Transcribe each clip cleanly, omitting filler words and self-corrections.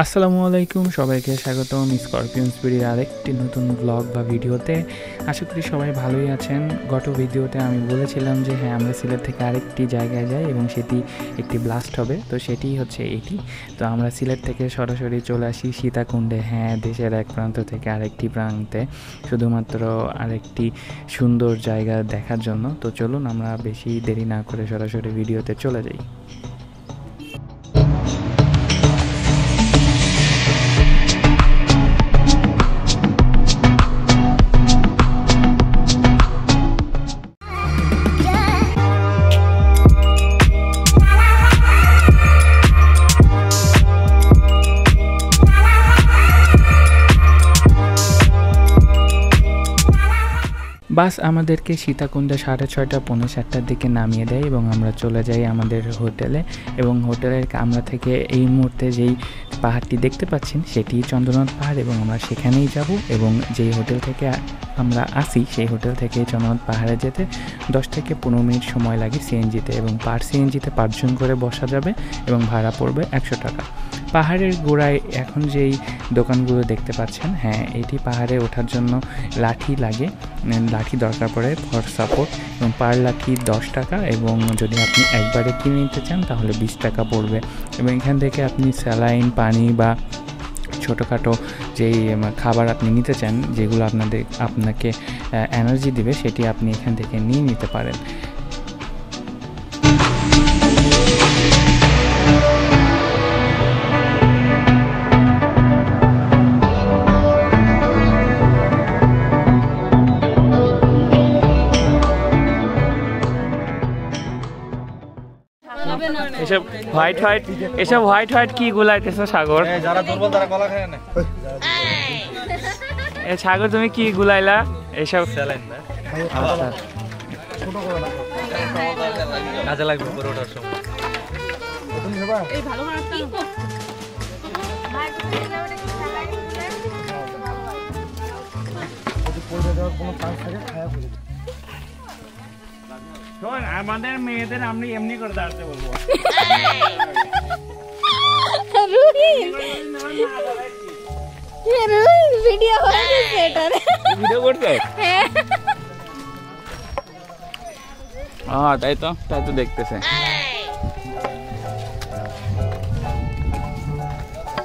আসসালামু আলাইকুম, সবাইকে স্বাগতম স্করপিয়ন স্পিরির আরেকটি নতুন ব্লগ বা ভিডিওতে। আশা করি সবাই ভালোই আছেন। গত ভিডিওতে আমি বলেছিলাম যে হ্যাঁ, আমরা সিলেট থেকে আরেকটি জায়গায় যাই এবং সেটি একটি ব্লাস্ট হবে, তো সেটি হচ্ছে এটি। তো আমরা সিলেট থেকে সরাসরি চলে আসি সীতাকুণ্ডে, হ্যাঁ, দেশের এক প্রান্ত থেকে আরেকটি প্রান্তে, শুধুমাত্র আরেকটি সুন্দর জায়গা দেখার জন্য। তো চলুন আমরা বেশি দেরি না করে সরাসরি ভিডিওতে চলে যাই। বাস আমাদেরকে সীতাকুণ্ডে 6:30 পৌনে 7টার দিকে নামিয়ে দেয় এবং আমরা চলে যাই আমাদের হোটেলে। এবং হোটেলের কামরা থেকে এই মুহূর্তে যেই পাহাড়টি দেখতে পাচ্ছেন সেটি চন্দ্রনাথ পাহাড়, এবং আমরা সেখানেই যাব। এবং যেই হোটেল থেকে আমরা আসি সেই হোটেল থেকে চন্দ্রনাথ পাহাড়ে যেতে 10 থেকে 15 মিনিট সময় লাগে সিএনজিতে, এবং পার সিএনজিতে 5 জন করে বসা যাবে এবং ভাড়া পড়বে 100 টাকা। পাহাড়ের গোড়ায় এখন যেই দোকানগুলো দেখতে পাচ্ছেন, হ্যাঁ, এটি পাহাড়ে ওঠার জন্য লাঠি লাগে, লাঠি দরকার পড়ে ফর সাপোর্ট, এবং পার লাঠি 10 টাকা, এবং যদি আপনি একবারে কিনে নিতে চান তাহলে 20 টাকা পড়বে। এবং এখান থেকে আপনি স্যালাইন, পানি বা ছোটোখাটো যেই খাবার আপনি নিতে চান, যেগুলো আপনাকে এনার্জি দিবে, সেটি আপনি এখান থেকে নিয়ে নিতে পারেন। এসব হোয়াইট কি গুলাইতেছো সাগর? যারা দুর্বল তারা কলা খায় না। সাগর, তুমি কি গুলাইলা? এসব স্যালাইন না, ছোট করে না, কাজে লাগবে পরে ওঠার সময়। তুমি খাবা? এই ভালো করে একটা ভাই যদি পড়ে যাওয়ার কোনো চান্স থাকে খায়া ফেলে। শোন, আমাদের মেয়েদের আমরা এমনি করে দাঁড়াতে বলবো। ভিডিও হয়েছে, এটার ভিডিও করতে? হ্যাঁ, তাই তো দেখতেছে।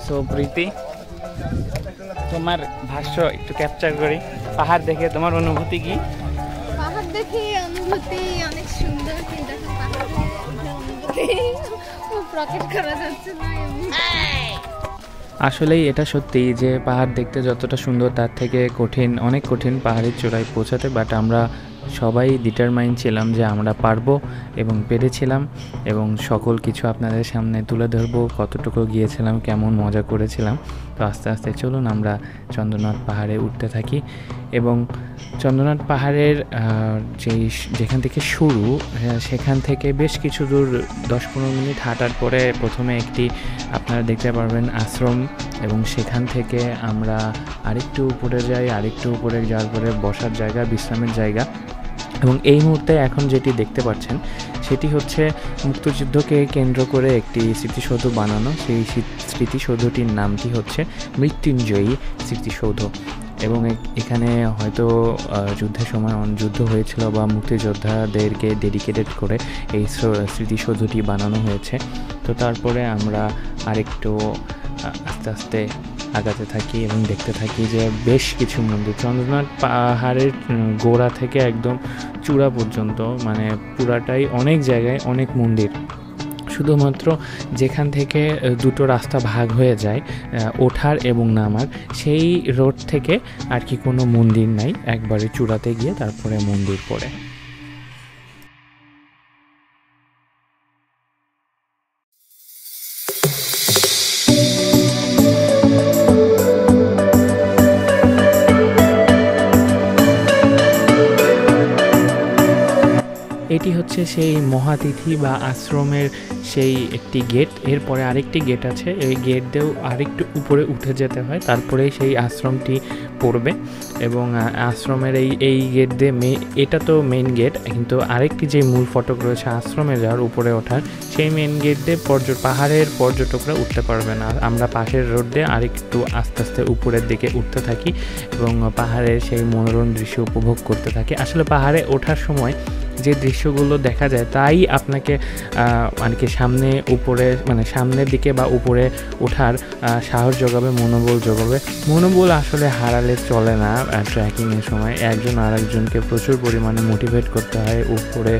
সো প্রীতি, তোমার ভাষ্য একটু ক্যাপচার করি। পাহাড় দেখে তোমার অনুভূতি কি? পাহাড় দেখে অনুভূতি অনেক সুন্দর, কিন্তু এখন পাহাড়ে অনুভূতি প্রকাশ করা যাচ্ছে না। আসলেই এটা সত্যি যে পাহাড় দেখতে যতটা সুন্দর তার থেকে কঠিন, অনেক কঠিন পাহাড়ের চূড়ায় পৌঁছাতে। বাট আমরা সবাই ডিটারমাইন ছিলাম যে আমরা পারবো এবং পেরেছিলাম, এবং সকল কিছু আপনাদের সামনে তুলে ধরবো, কতটুকু গিয়েছিলাম, কেমন মজা করেছিলাম। তো আস্তে আস্তে চলুন আমরা চন্দ্রনাথ পাহাড়ে উঠতে থাকি। এবং চন্দ্রনাথ পাহাড়ের যেখান থেকে শুরু, সেখান থেকে বেশ কিছু দূর 10-15 মিনিট হাঁটার পরে প্রথমে একটি আপনারা দেখতে পারবেন আশ্রম, এবং সেখান থেকে আমরা আরেকটু উপরে যাই, আরেকটু উপরে যাওয়ার পরে বসার জায়গা, বিশ্রামের জায়গা। এবং এই মুহূর্তে এখন যেটি দেখতে পাচ্ছেন সেটি হচ্ছে মুক্তিযুদ্ধকে কেন্দ্র করে একটি স্মৃতিসৌধ বানানো। সেই স্মৃতিসৌধটির নামটি হচ্ছে মৃত্যুঞ্জয়ী স্মৃতিসৌধ। এবং এখানে হয়তো যুদ্ধের সময় যুদ্ধ হয়েছিল বা মুক্তিযোদ্ধাদেরকে ডেডিকেটেড করে এই স্মৃতিসৌধটি বানানো হয়েছে। তো তারপরে আমরা আরেকটু আস্তে আস্তে আগাতে থাকি এবং দেখতে থাকি যে বেশ কিছু মন্দির, চন্দ্রনাথ পাহাড়ের গোড়া থেকে একদম চূড়া পর্যন্ত, মানে পুরাটাই অনেক জায়গায় অনেক মন্দির। শুধুমাত্র যেখান থেকে দুটো রাস্তা ভাগ হয়ে যায়, ওঠার এবং নামার, সেই রোড থেকে আর কি কোনো মন্দির নাই, একবারে চূড়াতে গিয়ে তারপরে মন্দির পড়ে। এটি হচ্ছে সেই মহাতিথি বা আশ্রমের সেই একটি গেট। এরপরে আরেকটি গেট আছে, এই গেট দিয়েও আরেকটু উপরে উঠে যেতে হয়, তারপরেই সেই আশ্রমটি পড়বে। এবং আশ্রমের এই গেট দিয়ে এটা তো মেইন গেট, কিন্তু আরেকটি যে মূল ফটক রয়েছে আশ্রমে যাওয়ার উপরে ওঠার, সেই মেইন গেট দিয়ে পাহাড়ের পর্যটকরা উঠতে পারবে না। আমরা পাশের রোড দিয়ে আরেকটু আস্তে আস্তে উপরের দিকে উঠতে থাকি এবং পাহাড়ের সেই মনোরম দৃশ্য উপভোগ করতে থাকি। আসলে পাহাড়ে ওঠার সময় যে দৃশ্যগুলো দেখা যায় তাই আপনাকে মানে কি সামনের দিকে বা উপরে ওঠার সাহস যোগাবে, মনোবল যোগাবে। মনোবল আসলে হারালে চলে না। ট্রেকিংয়ের সময় একজন আরেকজনকে প্রচুর পরিমাণে মোটিভেট করতে হয় উপরে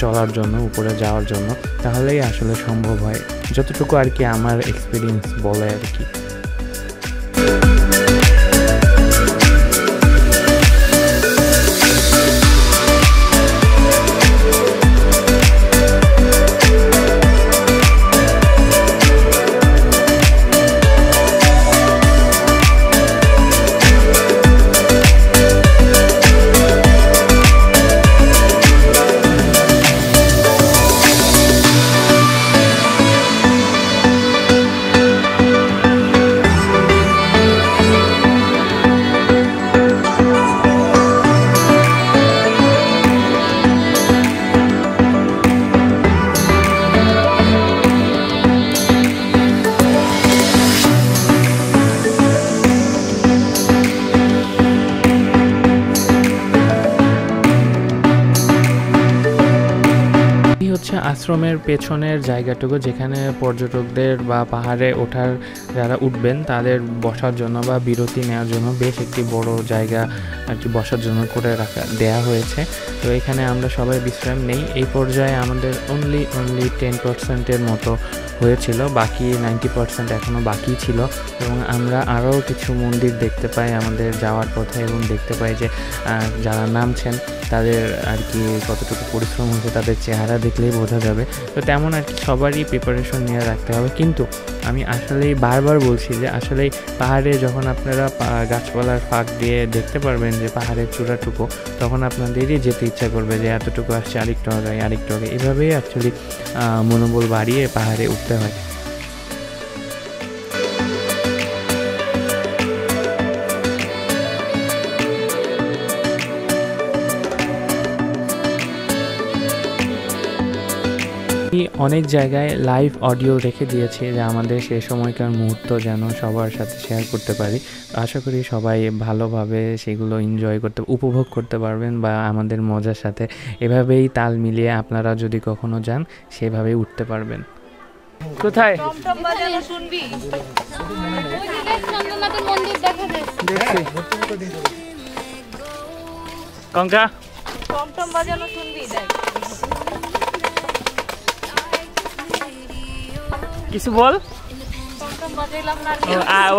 চলার জন্য, উপরে যাওয়ার জন্য, তাহলেই আসলে সম্ভব হয়, যতটুকু আর কি আমার এক্সপিরিয়েন্স বলে আর কি। আশ্রমের পেছনের জায়গাটুকু যেখানে পর্যটকদের বা পাহাড়ে ওঠার যারা উঠবেন তাদের বসার জন্য বা বিরতি নেওয়ার জন্য বেশ একটি বড় জায়গা আর কি বসার জন্য করে দেয়া হয়েছে। তো এখানে আমরা সবাই বিশ্রাম নেই। এই পর্যায়ে আমাদের অনলি 10%-এর মতো হয়েছিল, বাকি 90% এখনও বাকি ছিল। এবং আমরা আরও কিছু মন্দির দেখতে পাই আমাদের যাওয়ার পথে, এবং দেখতে পাই যে যারা নামছেন তাদের আর কি কতটুকু পরিশ্রম হয়েছে তাদের চেহারা দেখলেই বোঝা যাবে। তো তেমন আর কি সবারই প্রিপারেশন নিয়ে রাখতে হবে। কিন্তু আমি আসলেই বারবার বলছি যে আসলেই পাহাড়ে যখন আপনারা গাছপালার ফাঁক দিয়ে দেখতে পারবেন যে পাহাড়ের চূড়াটুকু, তখন আপনাদেরই যেতে ইচ্ছা করবে যে এতটুকু আসছে, আরেকটু আগে। এভাবেই অ্যাকচুয়ালি মনোবল বাড়িয়ে পাহাড়ে উঠতে হয়। অনেক জায়গায় লাইভ অডিও রেখে দিয়েছি যে আমাদের সেই সময়কার মুহূর্ত যেন সবার সাথে শেয়ার করতে পারি। আশা করি সবাই ভালোভাবে সেগুলো এনজয় উপভোগ করতে পারবেন বা আমাদের মজার সাথে এভাবেই তাল মিলিয়ে আপনারা যদি কখনো যান সেভাবেই উঠতে পারবেন। কোথায় কঙ্কা টমটম বাজানো শুনবি? কিছু বল।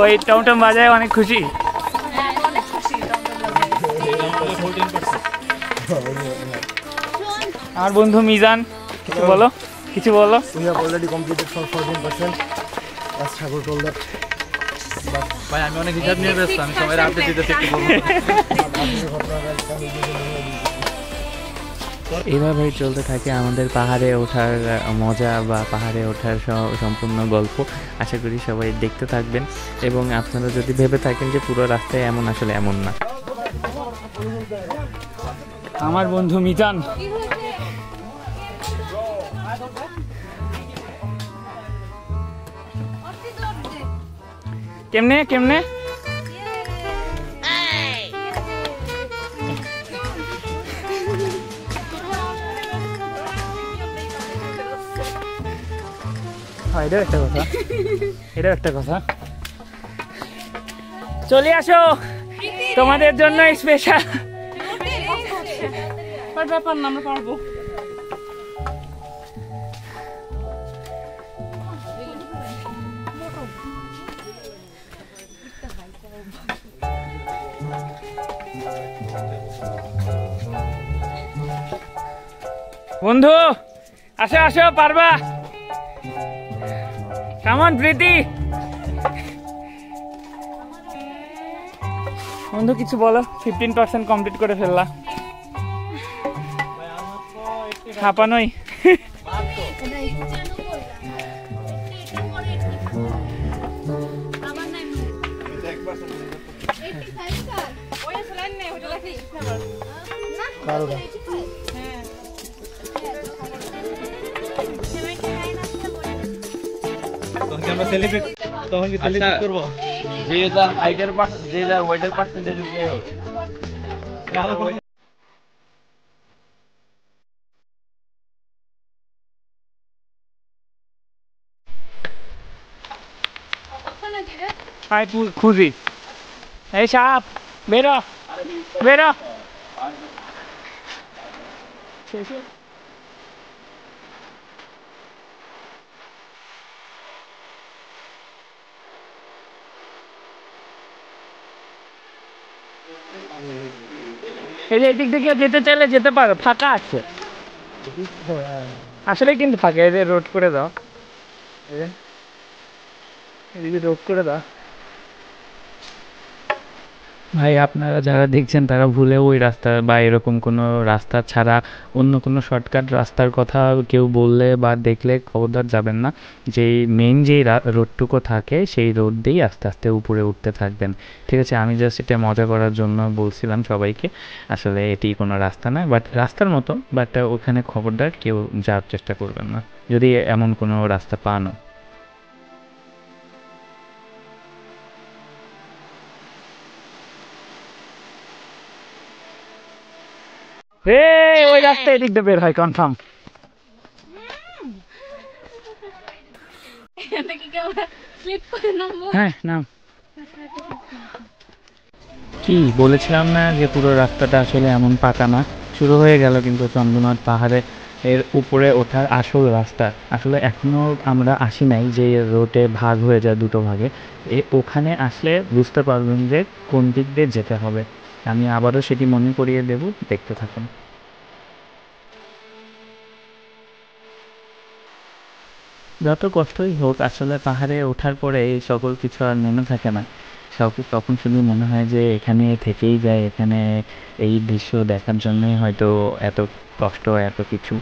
ওই টমটম বাজায় অনেক খুশি। আমার বন্ধু মিজান, কিছু বলো। We have already completed for 14%. As Thakur told that. ভাই আমি অনেক হিসাব নিয়ে ব্যস্ত, আমি সবাই আপডেট দিতে একটু বলবো। এইভাবেই চলতে থাকে আমাদের পাহাড়ে ওঠার মজা বা পাহাড়ে ওঠার সম্পূর্ণ গল্প। আশা করি সবাই দেখতে থাকবেন, এবং আপনারা যদি ভেবে থাকেন যে পুরো রাস্তায় এমন, আসলে এমন না। আমার বন্ধু মিজান কেমনে এটাও একটা কথা। চলে আসো, তোমাদের জন্য স্পেশাল। ব্যাপার না, আমরা পারবো। বন্ধু আসো, পারবা? কেমন প্রীতি? বন্ধু কিছু বলো। 15% কমপ্লিট করে ফেললা। হাঁপানোই। আমরা সেলিব্রেট তখন কি সেলিব্রেট করব যে যা হাইটের পার্ট যে যা ওয়েটের পার্সেন্টেজ দিয়ে হবে হাই খুশি এই সাপ বেরো বেরো এই যে এদিক থেকে যেতে চাইলে যেতে পারো, ফাঁকা আছে আসলে, কিন্তু ফাঁকা। এই যে রোড করে দাও, এদিকে রোড করে দাও ভাই। আপনারা যারা দেখছেন তারা ভুলে ওই রাস্তা বা এরকম কোনো রাস্তা ছাড়া অন্য কোনো শর্টকাট রাস্তার কথা কেউ বললে বা দেখলে খবরদার যাবেন না। যেই মেইন যেই রোডটুকু থাকে সেই রোড দিয়েই আস্তে আস্তে উপরে উঠতে থাকবেন, ঠিক আছে? আমি জাস্ট এটা মজা করার জন্য বলছিলাম সবাইকে, আসলে এটি কোনো রাস্তা না, বাট রাস্তার মতো, বাট ওখানে খবরদার কেউ যাওয়ার চেষ্টা করবেন না যদি এমন কোনো রাস্তা পানও। ওই রাস্তা এদিক দিয়ে বের হয় কনফার্ম। হ্যাঁ নাম কি বলেছিলাম না যে পুরো রাস্তাটা আসলে এমন পাকা না। শুরু হয়ে গেল কিন্তু চন্দ্রনাথ পাহাড়ে এর উপরে ওঠার আসল রাস্তা। আসলে এখনও আমরা আসি নাই যে রোডে ভাগ হয়ে যায় দুটো ভাগে। ওখানে আসলে বুঝতে পারবেন যে কোন দিক দিয়ে যেতে হবে। আমি আবারও সেটি মনে করিয়ে দেব, দেখতে থাকুন। যত কষ্টই হোক আসলে পাহাড়ে ওঠার পরে এই সকল কিছু আর মনে থাকে না। তখন শুধু মনে হয় যে এখানে থেকেই যায়, এখানে এই দৃশ্য দেখার জন্যই হয়তো এত কষ্ট, এত কিছু।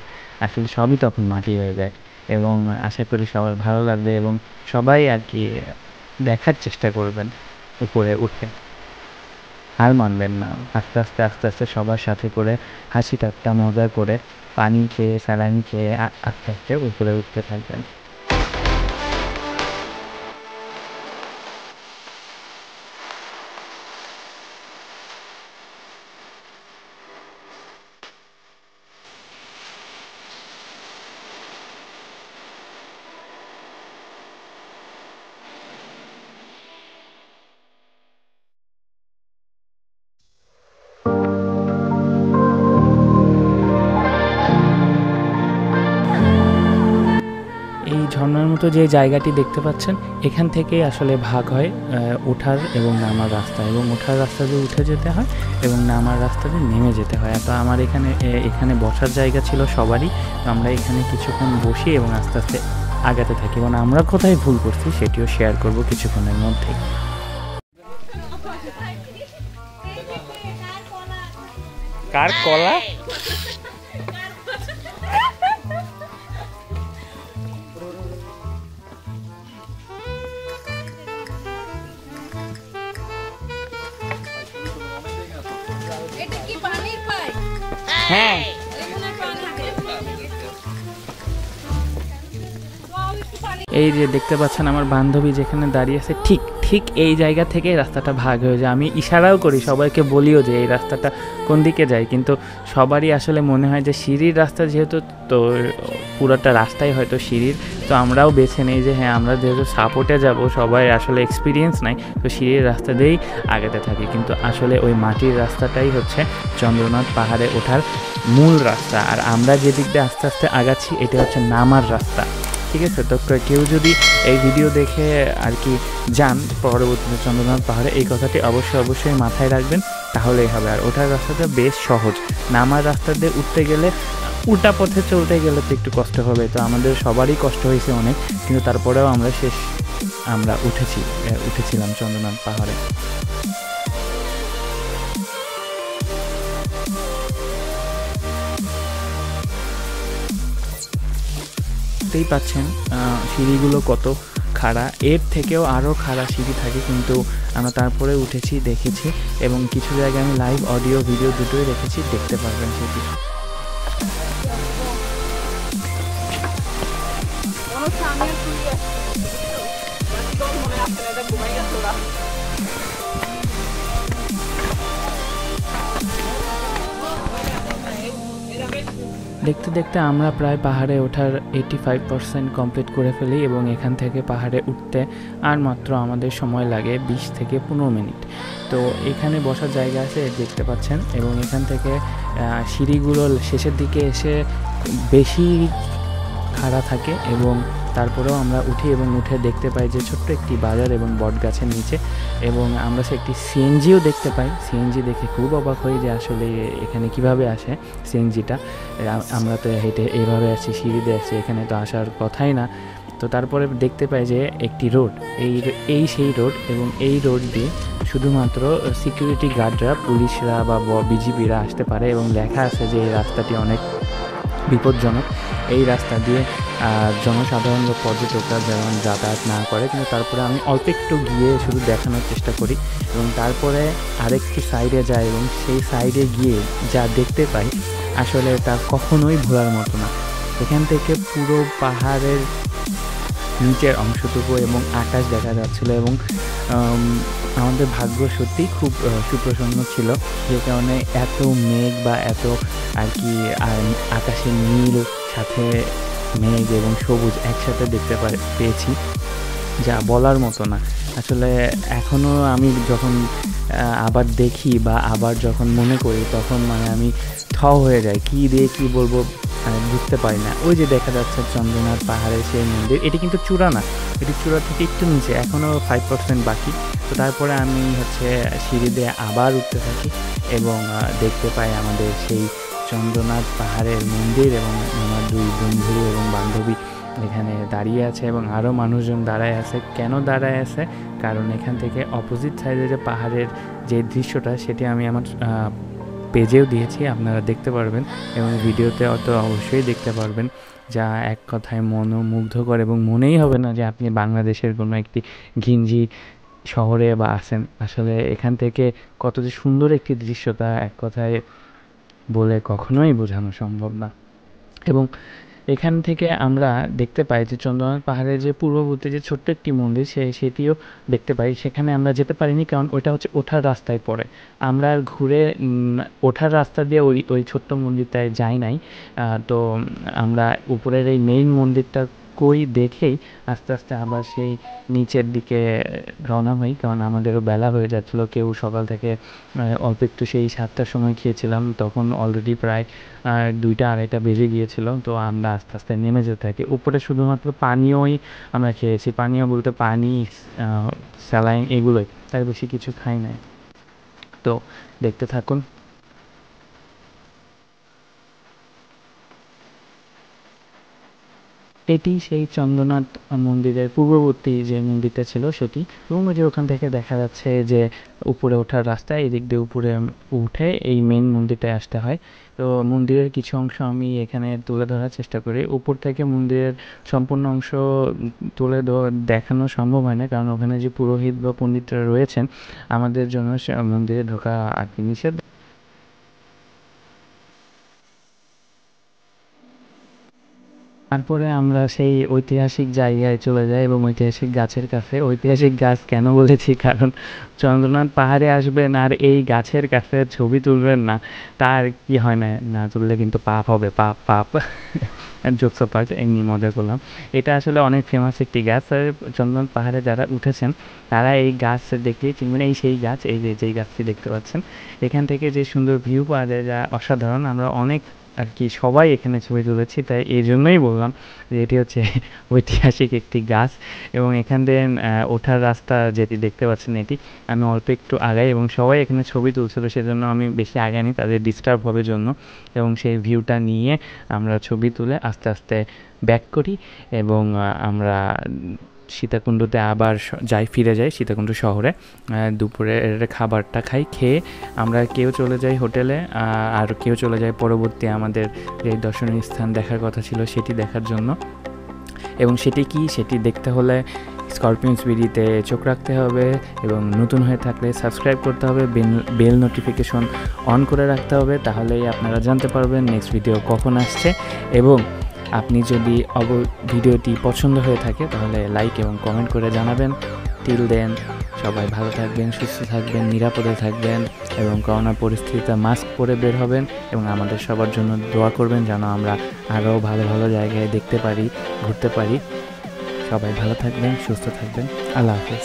আসলে সবই তখন মাটি হয়ে যায় এবং আশা করি সবার ভালো লাগবে এবং সবাই আর কি দেখার চেষ্টা করবেন উপরে উঠে। হার মানবেন না, আস্তে আস্তে আস্তে আস্তে সবার সাথে করে হাসি ঠাট্টা মজা করে পানি খেয়ে স্যালাইন খেয়ে আস্তে আস্তে উপরে উঠতে থাকবেন। এই ঝর্ণার মতো যে জায়গাটি দেখতে পাচ্ছেন, এখান থেকেই আসলে ভাগ হয় ওঠার এবং নামার রাস্তা, এবং ওঠার রাস্তা দিয়ে উঠে যেতে হয় এবং নামার রাস্তা দিয়ে নেমে যেতে হয়। তো আমার এখানে বসার জায়গা ছিল সবারই, তো আমরা এখানে কিছুক্ষণ বসি এবং আস্তে আস্তে আগাতে থাকি এবং আমরা কোথায় ভুল করছি সেটিও শেয়ার করব কিছুক্ষণের মধ্যেই। কার কলা? হ্যাঁ এই যে দেখতে পাচ্ছেন আমার বান্ধবী যেখানে দাঁড়িয়ে আছে, ঠিক ঠিক এই জায়গা থেকে রাস্তাটা ভাগ হয়ে যায়। আমি ইশারাও করি, সবাইকে বলিও যে এই রাস্তাটা কোন দিকে যায়, কিন্তু সবারই আসলে মনে হয় যে সিঁড়ির রাস্তা যেহেতু, তো পুরোটা রাস্তাই হয়তো সিঁড়ির, তো আমরাও বেছে নিই যে হ্যাঁ আমরা যেহেতু সাপোর্টে যাব, সবাই আসলে এক্সপিরিয়েন্স নাই, তো সিঁড়ির রাস্তা দিয়েই আগাতে থাকি। কিন্তু আসলে ওই মাটির রাস্তাটাই হচ্ছে চন্দ্রনাথ পাহাড়ে ওঠার মূল রাস্তা, আর আমরা যেদিক দিয়ে আস্তে আস্তে আগাচ্ছি এটা হচ্ছে নামার রাস্তা, ঠিক আছে? তো কেউ যদি এই ভিডিও দেখে আর কি যান পরবর্তীতে চন্দ্রনাথ পাহাড়ে, এই কথাটি অবশ্যই মাথায় রাখবেন, তাহলেই হবে। আর ওঠার রাস্তাটা বেশ সহজ, নামার রাস্তা দিয়ে উঠতে গেলে উল্টা পথে চলতে গেলে তো একটু কষ্ট হবে, তো আমাদের সবারই কষ্ট হয়েছে অনেক, কিন্তু তারপরেও আমরা উঠেছিলাম চন্দ্রনাথ পাহাড়ে। বুঝতেই পাচ্ছেন সিঁড়িগুলো কত খাড়া, এর থেকেও আরও খাড়া সিঁড়ি থাকে, কিন্তু আমরা তারপরে উঠেছি, দেখেছি, এবং কিছু জায়গায় আমি লাইভ অডিও ভিডিও দুটোই রেখেছি, দেখতে পারবেন সেটি। দেখতে দেখতে আমরা প্রায় পাহাড়ে ওঠার 85% কমপ্লিট করে ফেলি, এবং এখান থেকে পাহাড়ে উঠতে আর মাত্র আমাদের সময় লাগে 20 থেকে 15 মিনিট। তো এখানে বসার জায়গা আছে দেখতে পাচ্ছেন, এবং এখান থেকে সিঁড়িগুলো শেষের দিকে এসে বেশি খাড়া থাকে, এবং তারপরেও আমরা উঠি এবং উঠে দেখতে পাই যে ছোট্ট একটি বাজার এবং বট গাছের নিচে, এবং আমরা সে একটি সিএনজিও দেখতে পাই। সিএনজি দেখে খুব অবাক হই যে আসলে এখানে কিভাবে আসে সিএনজিটা। আমরা তো হেঁটে এইভাবে আসছি, সিঁড়িতে আসছি, এখানে তো আসার কথাই না। তো তারপরে দেখতে পাই যে একটি রোড, এই সেই রোড, এবং এই রোড দিয়ে শুধুমাত্র সিকিউরিটি গার্ডরা, পুলিশরা বা বিজিবিরা আসতে পারে, এবং লেখা আছে যে এই রাস্তাটি অনেক বিপজ্জনক, এই রাস্তা দিয়ে জনসাধারণ বা পর্যটকরা যেমন যাতায়াত না করে। কিন্তু তারপরে আমি অল্প একটু গিয়ে শুধু দেখানোর চেষ্টা করি, এবং তারপরে আরেকটি সাইডে যাই, এবং সেই সাইডে গিয়ে যা দেখতে পাই আসলে তা কখনোই ভোলার মতো না। এখান থেকে পুরো পাহাড়ের নিচের অংশটুকু এবং আকাশ দেখা যাচ্ছিলো, এবং আমাদের ভাগ্য সত্যিই খুব সুপ্রসন্ন ছিল, যে কারণে এত মেঘ বা এত আর কি আকাশের নীল সাথে মেঘ এবং সবুজ একসাথে দেখতে পেয়েছি, যা বলার মতো না। আসলে এখনও আমি যখন আবার দেখি বা আবার যখন মনে করি, তখন মানে আমি হয়ে যায়, কী দিয়ে কী বলবো বুঝতে পারি না। ওই যে দেখা যাচ্ছে চন্দ্রনাথ পাহাড়ের সেই মন্দির, এটি কিন্তু চূড়া না, এটি চূড়া থেকে একটু নিচে, এখনও 5% বাকি। তো তারপরে আমি সিঁড়ি দিয়ে আবার উঠতে থাকি, এবং দেখতে পাই আমাদের সেই চন্দ্রনাথ পাহাড়ের মন্দির, এবং আমার 2 বন্ধু এবং বান্ধবী এখানে দাঁড়িয়ে আছে, এবং আরও মানুষজন দাঁড়ায় আছে। কেন দাঁড়ায় আছে? কারণ এখান থেকে অপোজিট সাইডে যে পাহাড়ের যে দৃশ্যটা, সেটি আমি আমার পেজেও দিয়েছি, আপনারা দেখতে পারবেন, এবং ভিডিওতে তো অবশ্যই দেখতে পারবেন, যা এক কথায় মনোমুগ্ধকর, এবং মনেই হবে না যে আপনি বাংলাদেশের কোনো একটি ঘিঞ্জি শহরে বা আছেন। আসলে এখান থেকে কত যে সুন্দর একটি দৃশ্য, তা এক কথায় বলে কখনোই বোঝানো সম্ভব না। এবং এখান থেকে আমরা দেখতে পাই যে চন্দ্রনাথ পাহাড়ের যে পূর্ববর্তী যে ছোট্ট একটি মন্দির, সেটিও দেখতে পাই। সেখানে আমরা যেতে পারিনি, কারণ ওইটা ওঠার রাস্তায় পড়ে। আমরা ঘুরে ওঠার রাস্তা দিয়ে ওই ছোট্ট মন্দিরটায় যাই নাই। তো আমরা উপরের এই মেইন মন্দিরটা দেখেই আস্তে আস্তে আবার সেই নিচের দিকে রওনা হই, কারণ আমাদেরও বেলা হয়ে যাচ্ছিলো। কেউ সকাল থেকে অল্প একটু সেই 7টার সময় খেয়েছিলাম, তখন অলরেডি প্রায় 2টা-2:30 বেজে গিয়েছিল। তো আমরা আস্তে আস্তে নেমে যেতে থাকি। উপরে শুধুমাত্র পানীয়ই আমরা খেয়েছি, পানীয় বলতে পানি, স্যালাইন, এগুলোই, তার বেশি কিছু খাই নাই। তো দেখতে থাকুন। এটি সেই চন্দ্রনাথ মন্দিরের পূর্ববর্তী যে মন্দিরটা ছিল সেটি, এবং যে ওখান থেকে দেখা যাচ্ছে যে উপরে ওঠার রাস্তা, এই দিক দিয়ে উপরে উঠে এই মেইন মন্দিরটায় আসতে হয়। তো মন্দিরের কিছু অংশ আমি এখানে তুলে ধরার চেষ্টা করি। উপর থেকে মন্দিরের সম্পূর্ণ অংশ দেখানো সম্ভব হয় না, কারণ ওখানে যে পুরোহিত বা পণ্ডিতরা রয়েছেন, আমাদের জন্য মন্দিরে ঢোকা আর কি নিষেধ। তারপরে আমরা সেই ঐতিহাসিক জায়গায় চলে যাই, এবং ঐতিহাসিক গাছের কাছে। ঐতিহাসিক গাছ কেন বলেছি? কারণ চন্দ্রনাথ পাহাড়ে আসবেন আর এই গাছের কাছে ছবি তুলবেন না, তার কি হয় না তুললে কিন্তু পাপ হবে, পাপ জোকস পার্ট, এমনি মজা করলাম। এটা আসলে অনেক ফেমাস একটি গাছ, আর চন্দ্রনাথ পাহাড়ে যারা উঠেছেন তারা এই গাছ দেখলেই চিনবেন। এই সেই গাছ, এই যেই গাছটি দেখতে পাচ্ছেন, এখান থেকে যে সুন্দর ভিউ পাওয়া যায়, যা অসাধারণ। আমরা অনেক আর কি সবাই এখানে ছবি তুলেছি, তাই এই জন্যই বললাম যে এটি হচ্ছে ঐতিহাসিক একটি গাছ। এবং এখান থেকে ওঠার রাস্তা যেটি দেখতে পাচ্ছেন, এটি আমি অল্প একটু আগাই, এবং সবাই এখানে ছবি তুলছিল, সেজন্য আমি বেশি আগাইনি, তাদের ডিস্টার্ব হবে জন্য। এবং সেই ভিউটা নিয়ে আমরা ছবি তুলে আস্তে আস্তে ব্যাক করি, এবং আমরা সীতাকুণ্ডতে আবার ফিরে যাই সীতাকুণ্ড শহরে। দুপুরের খাবারটা খেয়ে আমরা কেউ চলে যাই হোটেলে, আর কেউ চলে যায় পরবর্তী আমাদের যে দর্শনীয় স্থান দেখার কথা ছিল সেটি দেখার জন্য। এবং সেটি কি সেটি দেখতে হলে স্করপিয়ন্স বিডিতে চোখ রাখতে হবে এবং নতুন হয়ে থাকলে সাবস্ক্রাইব করতে হবে, বেল নোটিফিকেশন অন করে রাখতে হবে, তাহলেই আপনারা জানতে পারবেন নেক্সট ভিডিও কখন আসছে। এবং আপনি যদি ভিডিওটি পছন্দ হয়ে থাকে তাহলে লাইক এবং কমেন্ট করে জানাবেন। টিল দেন সবাই ভালো থাকবেন, সুস্থ থাকবেন, নিরাপদে থাকবেন এবং করোনা পরিস্থিতিতে মাস্ক পরে বের হবেন এবং আমাদের সবার জন্য দোয়া করবেন যেন আমরা আরও ভালো ভালো জায়গায় দেখতে পারি, ঘুরতে পারি। সবাই ভালো থাকবেন, সুস্থ থাকবেন। আল্লাহ হাফেজ।